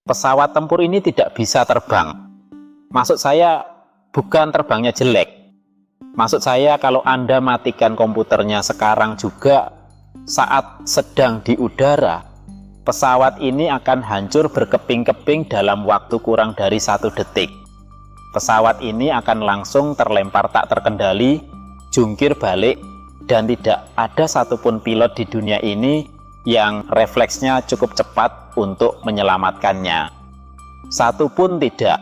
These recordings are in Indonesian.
pesawat tempur ini tidak bisa terbang. Maksud saya bukan terbangnya jelek. Maksud saya kalau Anda matikan komputernya sekarang juga saat sedang di udara, pesawat ini akan hancur berkeping-keping dalam waktu kurang dari 1 detik. Pesawat ini akan langsung terlempar tak terkendali, jungkir balik, dan tidak ada satupun pilot di dunia ini yang refleksnya cukup cepat untuk menyelamatkannya. Satu pun tidak.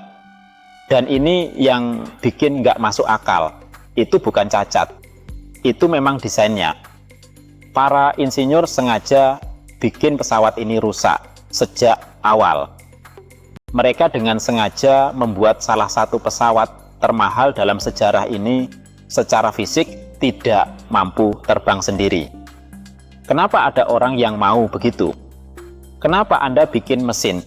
Dan ini yang bikin nggak masuk akal. Itu bukan cacat. Itu memang desainnya. Para insinyur sengaja bikin pesawat ini rusak sejak awal. Mereka dengan sengaja membuat salah satu pesawat termahal dalam sejarah ini secara fisik tidak mampu terbang sendiri. Kenapa ada orang yang mau begitu? Kenapa Anda bikin mesin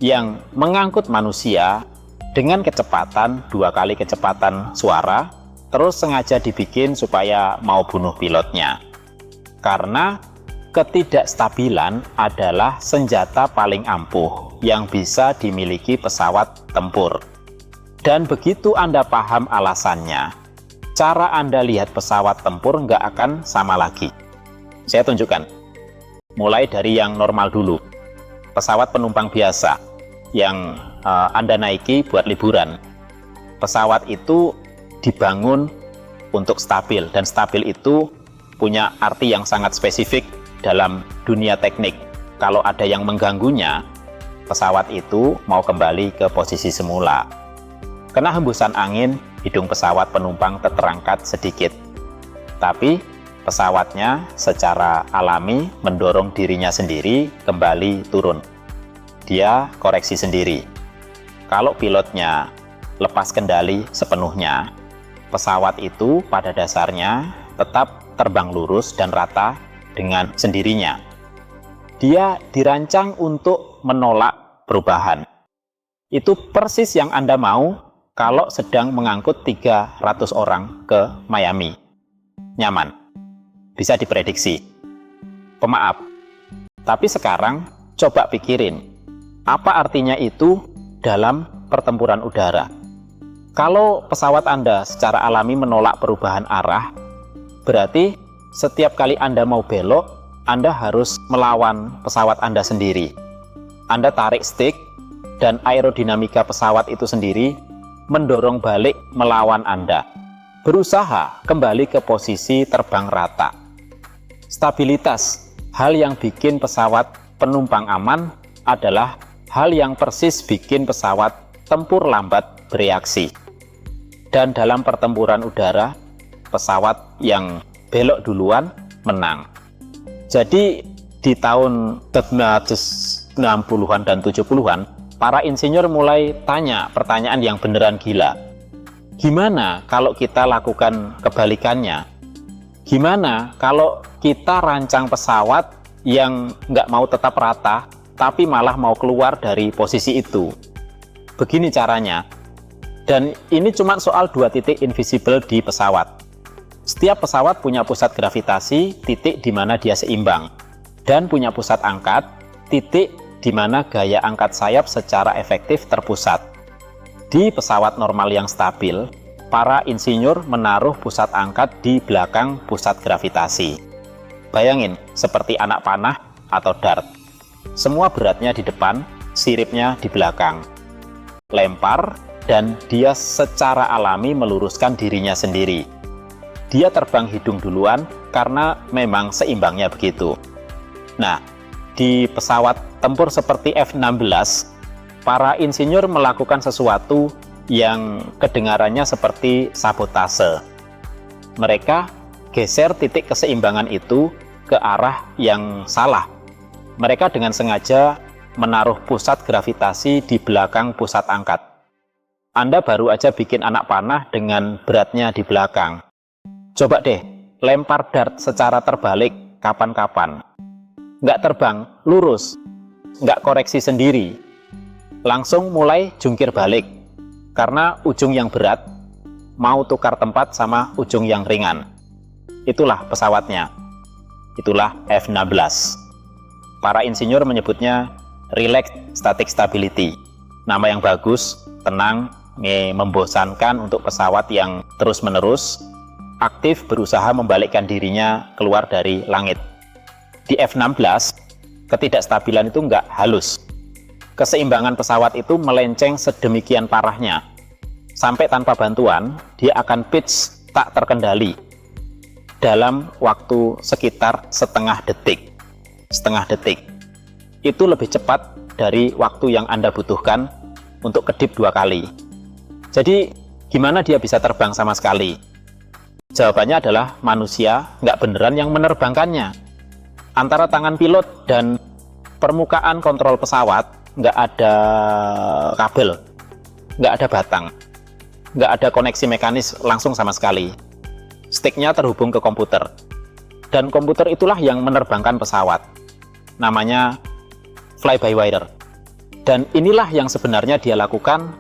yang mengangkut manusia dengan kecepatan 2 kali kecepatan suara, terus sengaja dibikin supaya mau bunuh pilotnya? Karena ketidakstabilan adalah senjata paling ampuh yang bisa dimiliki pesawat tempur. Dan begitu Anda paham alasannya, cara Anda lihat pesawat tempur nggak akan sama lagi. Saya tunjukkan. Mulai dari yang normal dulu. Pesawat penumpang biasa yang Anda naiki buat liburan. Pesawat itu dibangun untuk stabil, dan stabil itu punya arti yang sangat spesifik dalam dunia teknik. Kalau ada yang mengganggunya, pesawat itu mau kembali ke posisi semula. Kena hembusan angin, hidung pesawat penumpang terangkat sedikit. Tapi pesawatnya secara alami mendorong dirinya sendiri kembali turun. Dia koreksi sendiri. Kalau pilotnya lepas kendali sepenuhnya, pesawat itu pada dasarnya tetap terbang lurus dan rata dengan sendirinya. Dia dirancang untuk menolak perubahan. Itu persis yang Anda mau kalau sedang mengangkut 300 orang ke Miami. Nyaman. Bisa diprediksi. Pemaaf. Tapi sekarang coba pikirin, apa artinya itu dalam pertempuran udara? Kalau pesawat Anda secara alami menolak perubahan arah, berarti setiap kali Anda mau belok, Anda harus melawan pesawat Anda sendiri. Anda tarik stick, dan aerodinamika pesawat itu sendiri mendorong balik melawan Anda. Berusaha kembali ke posisi terbang rata. Stabilitas, hal yang bikin pesawat penumpang aman, adalah hal yang persis bikin pesawat tempur lambat bereaksi. Dan dalam pertempuran udara, pesawat yang belok duluan menang. Jadi di tahun 1960-an dan 70-an, para insinyur mulai tanya pertanyaan yang beneran gila. Gimana kalau kita lakukan kebalikannya? Gimana kalau kita rancang pesawat yang nggak mau tetap rata, tapi malah mau keluar dari posisi itu? Begini caranya. Dan ini cuma soal 2 titik invisible di pesawat. Setiap pesawat punya pusat gravitasi, titik di mana dia seimbang. Dan punya pusat angkat, titik di mana gaya angkat sayap secara efektif terpusat. Di pesawat normal yang stabil, para insinyur menaruh pusat angkat di belakang pusat gravitasi. Bayangin, seperti anak panah atau dart. Semua beratnya di depan, siripnya di belakang. Lempar, dan dia secara alami meluruskan dirinya sendiri. Dia terbang hidung duluan karena memang seimbangnya begitu. Nah, di pesawat tempur seperti F-16, para insinyur melakukan sesuatu yang kedengarannya seperti sabotase. Mereka geser titik keseimbangan itu ke arah yang salah. Mereka dengan sengaja menaruh pusat gravitasi di belakang pusat angkat. Anda baru aja bikin anak panah dengan beratnya di belakang. Coba deh, lempar dart secara terbalik kapan-kapan. Nggak terbang, lurus. Nggak koreksi sendiri. Langsung mulai jungkir balik. Karena ujung yang berat mau tukar tempat sama ujung yang ringan. Itulah pesawatnya. Itulah F-16. Para insinyur menyebutnya Relaxed Static Stability. Nama yang bagus, tenang, membosankan untuk pesawat yang terus-menerus aktif berusaha membalikkan dirinya keluar dari langit. Di F-16, ketidakstabilan itu nggak halus. Keseimbangan pesawat itu melenceng sedemikian parahnya. Sampai tanpa bantuan, dia akan pitch tak terkendali dalam waktu sekitar setengah detik. Itu lebih cepat dari waktu yang Anda butuhkan untuk kedip 2 kali. Jadi, gimana dia bisa terbang sama sekali? Jawabannya adalah manusia nggak beneran yang menerbangkannya. Antara tangan pilot dan permukaan kontrol pesawat nggak ada kabel, nggak ada batang, nggak ada koneksi mekanis langsung sama sekali. Sticknya terhubung ke komputer, dan komputer itulah yang menerbangkan pesawat. Namanya fly-by-wire. Dan inilah yang sebenarnya dia lakukan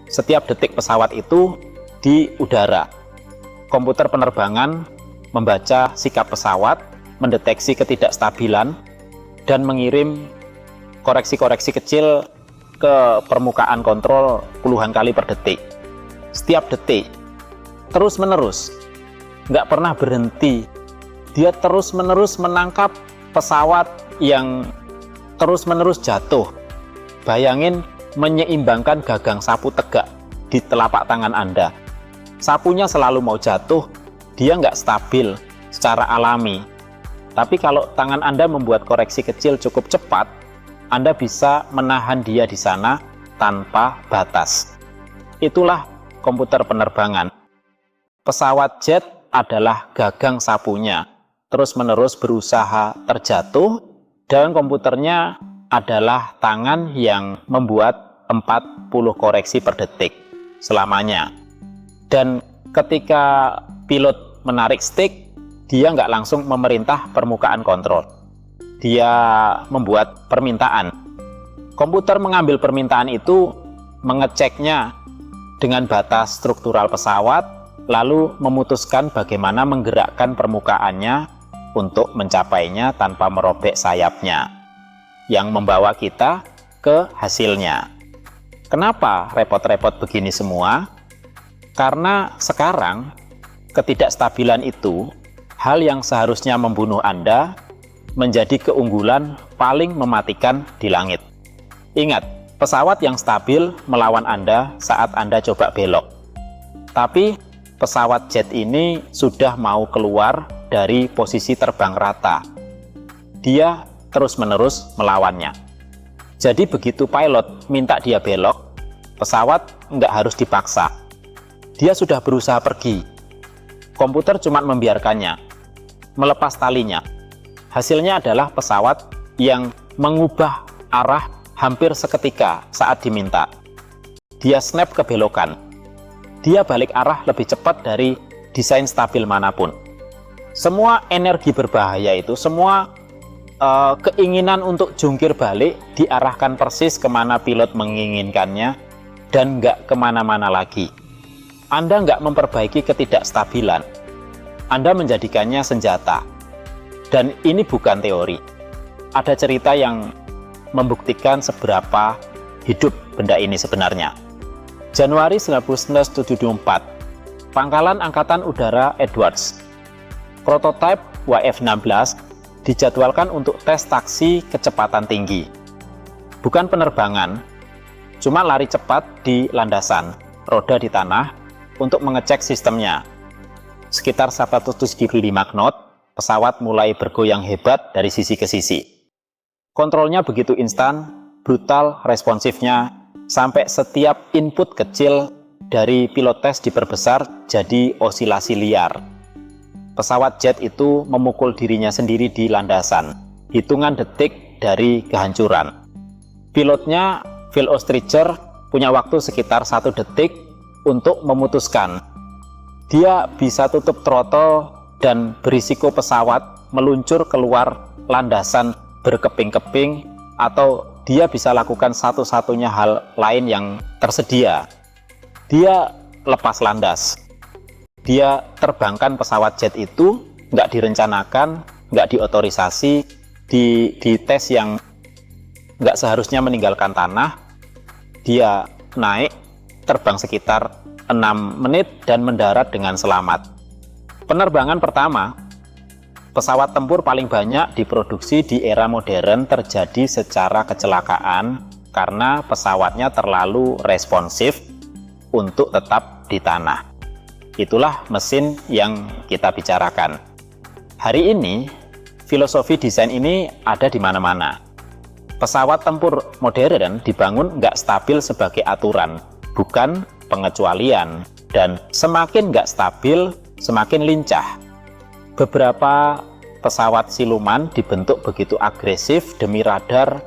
setiap detik pesawat itu di udara. Komputer penerbangan membaca sikap pesawat, mendeteksi ketidakstabilan, dan mengirim koreksi-koreksi kecil ke permukaan kontrol puluhan kali per detik. Setiap detik, terus-menerus, nggak pernah berhenti. Dia terus-menerus menangkap pesawat yang terus-menerus jatuh. Bayangin menyeimbangkan gagang sapu tegak di telapak tangan Anda. Sapunya selalu mau jatuh, dia nggak stabil secara alami. Tapi kalau tangan Anda membuat koreksi kecil cukup cepat, Anda bisa menahan dia di sana tanpa batas. Itulah komputer penerbangan. Pesawat jet adalah gagang sapunya, terus-menerus berusaha terjatuh, dan komputernya adalah tangan yang membuat 40 koreksi per detik selamanya. Dan ketika pilot menarik stick, dia nggak langsung memerintah permukaan kontrol. Dia membuat permintaan. Komputer mengambil permintaan itu, mengeceknya dengan batas struktural pesawat, lalu memutuskan bagaimana menggerakkan permukaannya untuk mencapainya tanpa merobek sayapnya, yang membawa kita ke hasilnya. Kenapa repot-repot begini semua? Karena sekarang ketidakstabilan itu, hal yang seharusnya membunuh Anda, menjadi keunggulan paling mematikan di langit. Ingat, pesawat yang stabil melawan Anda saat Anda coba belok. Tapi pesawat jet ini sudah mau keluar dari posisi terbang rata. Dia terus-menerus melawannya. Jadi begitu pilot minta dia belok, pesawat nggak harus dipaksa. Dia sudah berusaha pergi. Komputer cuma membiarkannya, melepas talinya. Hasilnya adalah pesawat yang mengubah arah hampir seketika saat diminta. Dia snap ke belokan. Dia balik arah lebih cepat dari desain stabil manapun. Semua energi berbahaya itu, semua keinginan untuk jungkir balik diarahkan persis kemana pilot menginginkannya dan nggak kemana-mana lagi. Anda nggak memperbaiki ketidakstabilan. Anda menjadikannya senjata. Dan ini bukan teori. Ada cerita yang membuktikan seberapa hidup benda ini sebenarnya. Januari 1974, Pangkalan Angkatan Udara Edwards, prototipe YF-16 dijadwalkan untuk tes taksi kecepatan tinggi. Bukan penerbangan, cuma lari cepat di landasan, roda di tanah, untuk mengecek sistemnya. Sekitar 175 knot, pesawat mulai bergoyang hebat dari sisi ke sisi. Kontrolnya begitu instan, brutal responsifnya, sampai setiap input kecil dari pilot tes diperbesar jadi osilasi liar. Pesawat jet itu memukul dirinya sendiri di landasan, hitungan detik dari kehancuran. Pilotnya, Phil Ostricher, punya waktu sekitar 1 detik untuk memutuskan. Dia bisa tutup throttle dan berisiko pesawat meluncur keluar landasan berkeping-keping, atau dia bisa lakukan satu-satunya hal lain yang tersedia. Dia lepas landas. Dia terbangkan pesawat jet itu, nggak direncanakan, nggak diotorisasi, di tes yang nggak seharusnya meninggalkan tanah. Dia naik, terbang sekitar 6 menit dan mendarat dengan selamat. Penerbangan pertama, pesawat tempur paling banyak diproduksi di era modern terjadi secara kecelakaan karena pesawatnya terlalu responsif untuk tetap di tanah. Itulah mesin yang kita bicarakan. Hari ini, filosofi desain ini ada di mana-mana. Pesawat tempur modern dibangun nggak stabil sebagai aturan, bukan pengecualian, dan semakin nggak stabil, semakin lincah. Beberapa pesawat siluman dibentuk begitu agresif demi radar,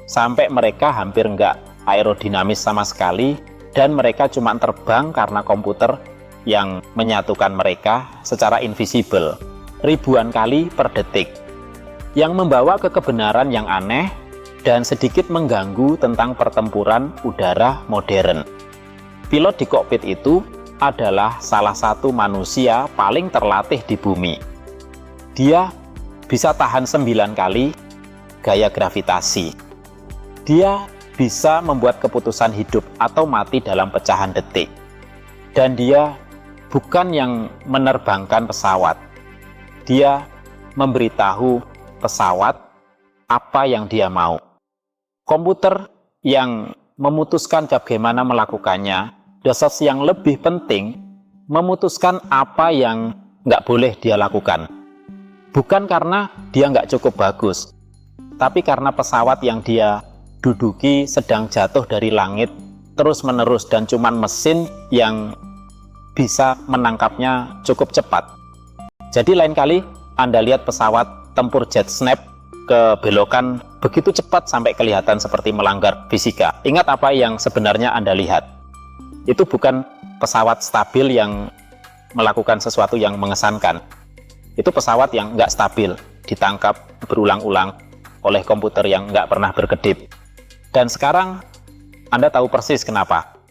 sampai mereka hampir nggak aerodinamis sama sekali, dan mereka cuma terbang karena komputer yang menyatukan mereka secara invisible, ribuan kali per detik, yang membawa ke kebenaran yang aneh dan sedikit mengganggu tentang pertempuran udara modern. Pilot di kokpit itu adalah salah satu manusia paling terlatih di bumi. Dia bisa tahan 9 kali gaya gravitasi. Dia bisa membuat keputusan hidup atau mati dalam pecahan detik. Dan dia bukan yang menerbangkan pesawat. Dia memberitahu pesawat apa yang dia mau. Komputer yang memutuskan bagaimana melakukannya, dosos yang lebih penting memutuskan apa yang nggak boleh dia lakukan. Bukan karena dia nggak cukup bagus, tapi karena pesawat yang dia duduki sedang jatuh dari langit terus-menerus dan cuman mesin yang bisa menangkapnya cukup cepat. Jadi lain kali Anda lihat pesawat tempur jet snap ke belokan begitu cepat sampai kelihatan seperti melanggar fisika. Ingat apa yang sebenarnya Anda lihat. Itu bukan pesawat stabil yang melakukan sesuatu yang mengesankan. Itu pesawat yang nggak stabil, ditangkap berulang-ulang oleh komputer yang nggak pernah berkedip. Dan sekarang Anda tahu persis kenapa.